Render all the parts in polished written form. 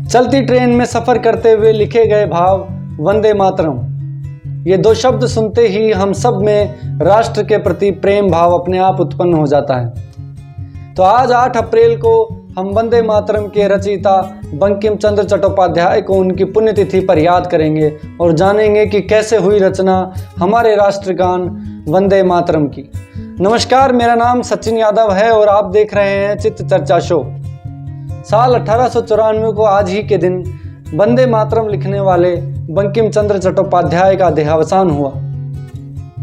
चलती ट्रेन में सफ़र करते हुए लिखे गए भाव वंदे मातरम। ये दो शब्द सुनते ही हम सब में राष्ट्र के प्रति प्रेम भाव अपने आप उत्पन्न हो जाता है। तो आज 8 अप्रैल को हम वंदे मातरम के रचयिता बंकिम चंद्र चट्टोपाध्याय को उनकी पुण्यतिथि पर याद करेंगे और जानेंगे कि कैसे हुई रचना हमारे राष्ट्रगान वंदे मातरम की। नमस्कार, मेरा नाम सचिन यादव है और आप देख रहे हैं चित्त चर्चा शो। साल 1894 को आज ही के दिन वंदे मातरम लिखने वाले बंकिम चंद्र चट्टोपाध्याय का देहावसान हुआ।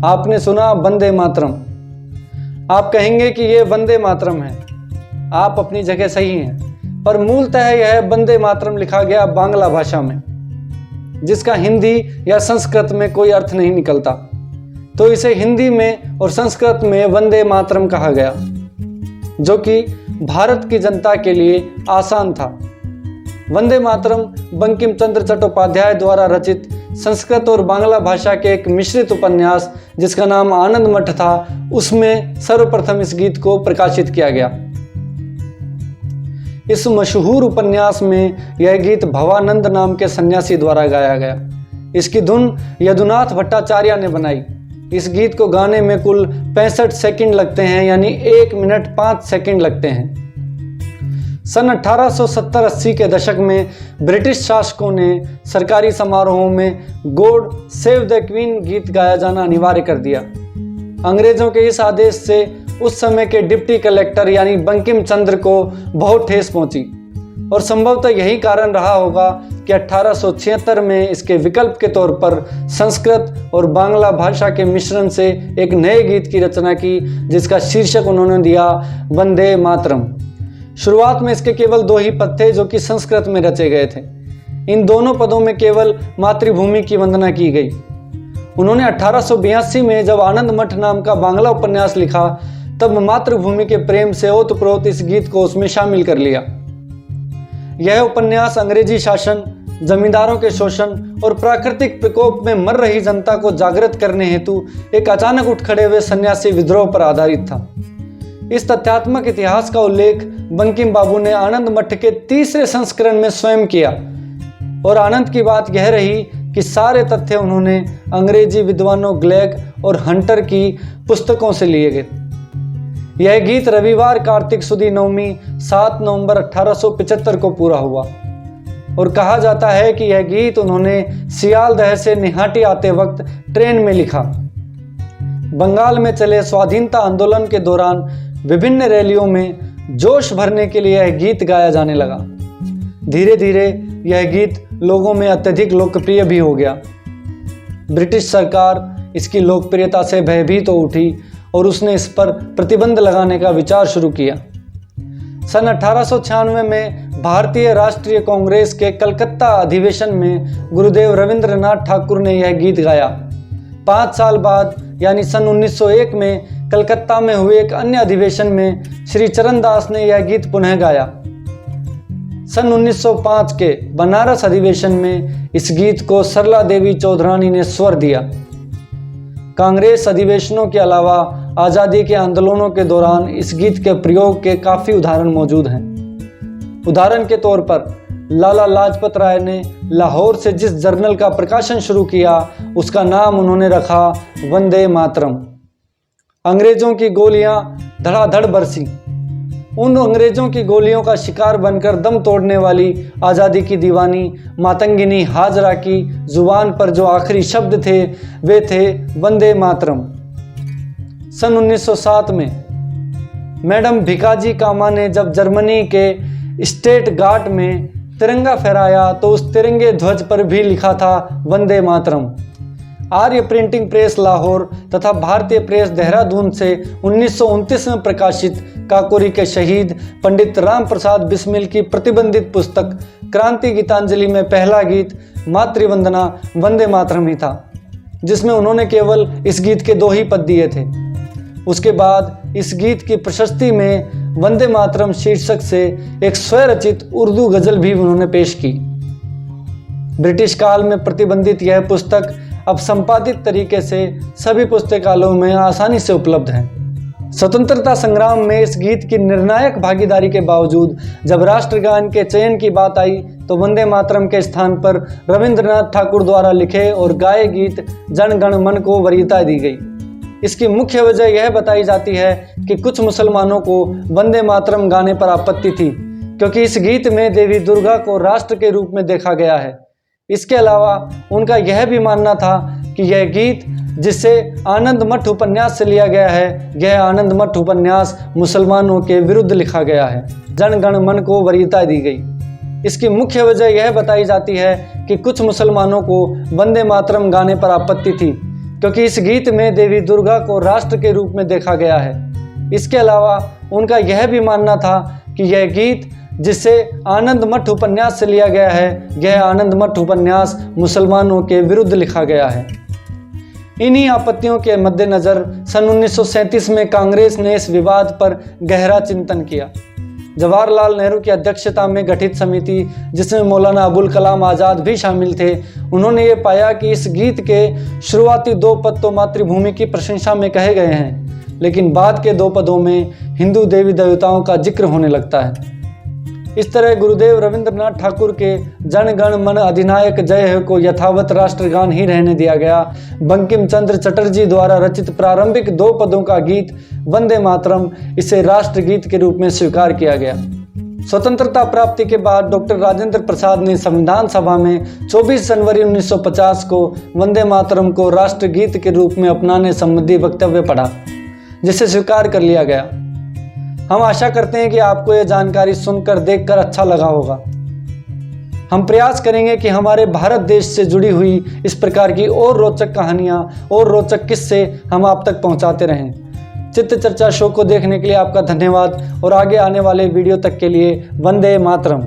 आपने सुना वंदे मातरम। आप कहेंगे कि ये वंदे मातरम है। आप अपनी जगह सही हैं, पर मूलतः यह वंदे मातरम लिखा गया बांग्ला भाषा में, जिसका हिंदी या संस्कृत में कोई अर्थ नहीं निकलता, तो इसे हिंदी में और संस्कृत में वंदे मातरम कहा गया, जो कि भारत की जनता के लिए आसान था। वंदे मातरम बंकिम चंद्र चट्टोपाध्याय द्वारा रचित संस्कृत और बांग्ला भाषा के एक मिश्रित उपन्यास जिसका नाम आनंद मठ था, उसमें सर्वप्रथम इस गीत को प्रकाशित किया गया। इस मशहूर उपन्यास में यह गीत भवानंद नाम के सन्यासी द्वारा गाया गया। इसकी धुन यदुनाथ भट्टाचार्य ने बनाई। इस गीत को गाने में कुल 65 सेकंड लगते हैं, यानी 1 मिनट 5 सेकंड लगते हैं। सन 1870-80 के दशक में ब्रिटिश शासकों ने सरकारी समारोहों में गॉड सेव द क्वीन गीत गाया जाना अनिवार्य कर दिया। अंग्रेजों के इस आदेश से उस समय के डिप्टी कलेक्टर यानी बंकिम चंद्र को बहुत ठेस पहुंची और संभवतः यही कारण रहा होगा कि 1876 में इसके विकल्प के तौर पर संस्कृत और बांग्ला भाषा के मिश्रण से एक नए गीत की रचना की, जिसका शीर्षक उन्होंने दिया वंदे मातरम। शुरुआत में इसके केवल 2 ही पद थे, जो कि संस्कृत में रचे गए थे। इन दोनों पदों में केवल मातृभूमि की वंदना की गई। उन्होंने 1882 में जब आनंद मठ नाम का बांग्ला उपन्यास लिखा, तब मातृभूमि के प्रेम से ओतप्रोत इस गीत को उसमें शामिल कर लिया। यह उपन्यास अंग्रेजी शासन, जमींदारों के शोषण और प्राकृतिक प्रकोप में मर रही जनता को जागृत करने हेतु एक अचानक उठ खड़े हुए सन्यासी विद्रोह पर आधारित था। इस तथ्यात्मक इतिहास का उल्लेख बंकिम बाबू ने आनंद मठ के 3रे संस्करण में स्वयं किया, और आनंद की बात यह रही कि सारे तथ्य उन्होंने अंग्रेजी विद्वानों ग्लेग और हंटर की पुस्तकों से लिए गए। यह गीत रविवार कार्तिक सुदी नवमी 7 नवंबर 1875 को पूरा हुआ, और कहा जाता है कि यह गीत उन्होंने सियालदह से निहाटी आते वक्त ट्रेन में लिखा। बंगाल में चले स्वाधीनता आंदोलन के दौरान विभिन्न रैलियों में जोश भरने के लिए यह गीत गाया जाने लगा। धीरे धीरे यह गीत लोगों में अत्यधिक लोकप्रिय भी हो गया। ब्रिटिश सरकार इसकी लोकप्रियता से भयभीत हो उठी और उसने इस पर प्रतिबंध लगाने का विचार शुरू किया। सन 1896 में भारतीय राष्ट्रीय कांग्रेस के कलकत्ता अधिवेशन में गुरुदेव रविंद्रनाथ ठाकुर ने यह गीत गाया। 5 साल बाद यानी सन 1901 में कलकत्ता में हुए एक अन्य अधिवेशन में श्री चरणदास ने यह गीत पुनः गाया। सन 1905 के बनारस अधिवेशन में इस गीत को सरला देवी चौधरानी ने स्वर दिया। कांग्रेस अधिवेशनों के अलावा आज़ादी के आंदोलनों के दौरान इस गीत के प्रयोग के काफ़ी उदाहरण मौजूद हैं। उदाहरण के तौर पर लाला लाजपत राय ने लाहौर से जिस जर्नल का प्रकाशन शुरू किया, उसका नाम उन्होंने रखा वंदे मातरम। अंग्रेजों की गोलियां धड़ाधड़ बरसी। उन अंग्रेजों की गोलियों का शिकार बनकर दम तोड़ने वाली आज़ादी की दीवानी मातंगिनी हाजरा की जुबान पर जो आखिरी शब्द थे, वे थे वंदे मातरम। सन 1907 में मैडम भिकाजी कामा ने जब जर्मनी के स्टेट घाट में तिरंगा फहराया, तो उस तिरंगे ध्वज पर भी लिखा था वंदे मातरम। आर्य प्रिंटिंग प्रेस लाहौर तथा भारतीय प्रेस देहरादून से 1929 में प्रकाशित काकोरी के शहीद पंडित राम प्रसाद बिस्मिल की प्रतिबंधित पुस्तक क्रांति गीतांजलि में पहला गीत मातृवंदना वंदे मातरम ही था, जिसमें उन्होंने केवल इस गीत के 2 ही पद दिए थे। उसके बाद इस गीत की प्रशस्ति में वंदे मातरम शीर्षक से एक स्वरचित उर्दू गजल भी उन्होंने पेश की। ब्रिटिश काल में प्रतिबंधित यह पुस्तक अब संपादित तरीके से सभी पुस्तकालयों में आसानी से उपलब्ध है। स्वतंत्रता संग्राम में इस गीत की निर्णायक भागीदारी के बावजूद जब राष्ट्रगान के चयन की बात आई, तो वंदे मातरम के स्थान पर रविंद्रनाथ ठाकुर द्वारा लिखे और गाए गीत जन गण मन को वरीयता दी गई। इसकी मुख्य वजह यह बताई जाती है कि कुछ मुसलमानों को वंदे मातरम गाने पर आपत्ति थी, क्योंकि इस गीत में देवी दुर्गा को राष्ट्र के रूप में देखा गया है। इसके अलावा उनका यह भी मानना था कि यह गीत जिसे आनंद मठ उपन्यास से लिया गया है, यह आनंद मठ उपन्यास मुसलमानों के विरुद्ध लिखा गया है। जन गण मन को वरीयता दी गई। इसकी मुख्य वजह यह बताई जाती है कि कुछ मुसलमानों को वंदे मातरम गाने पर आपत्ति थी, क्योंकि इस गीत में देवी दुर्गा को राष्ट्र के रूप में देखा गया है। इसके अलावा उनका यह भी मानना था कि यह गीत जिसे आनंद मठ उपन्यास से लिया गया है, यह आनंद मठ उपन्यास मुसलमानों के विरुद्ध लिखा गया है। इन्हीं आपत्तियों के मद्देनज़र सन 1937 में कांग्रेस ने इस विवाद पर गहरा चिंतन किया। जवाहरलाल नेहरू की अध्यक्षता में गठित समिति, जिसमें मौलाना अबुल कलाम आज़ाद भी शामिल थे, उन्होंने ये पाया कि इस गीत के शुरुआती 2 पद तो मातृभूमि की प्रशंसा में कहे गए हैं, लेकिन बाद के 2 पदों में हिंदू देवी देवताओं का जिक्र होने लगता है। इस तरह गुरुदेव रविंद्रनाथ ठाकुर के जन गण मन अधिनायक जय हो को यथावत राष्ट्रगान ही रहने दिया गया। बंकिम चंद्र चटर्जी द्वारा रचित प्रारंभिक 2 पदों का गीत वंदे मातरम, इसे राष्ट्रगीत के रूप में स्वीकार किया गया। स्वतंत्रता प्राप्ति के बाद डॉक्टर राजेंद्र प्रसाद ने संविधान सभा में 24 जनवरी 1950 को वंदे मातरम को राष्ट्रगीत के रूप में अपनाने संबंधी वक्तव्य पढ़ा, जिसे स्वीकार कर लिया गया। हम आशा करते हैं कि आपको यह जानकारी सुनकर देखकर अच्छा लगा होगा। हम प्रयास करेंगे कि हमारे भारत देश से जुड़ी हुई इस प्रकार की और रोचक कहानियाँ और रोचक किस्से हम आप तक पहुँचाते रहें। चित्त चर्चा शो को देखने के लिए आपका धन्यवाद और आगे आने वाले वीडियो तक के लिए वंदे मातरम।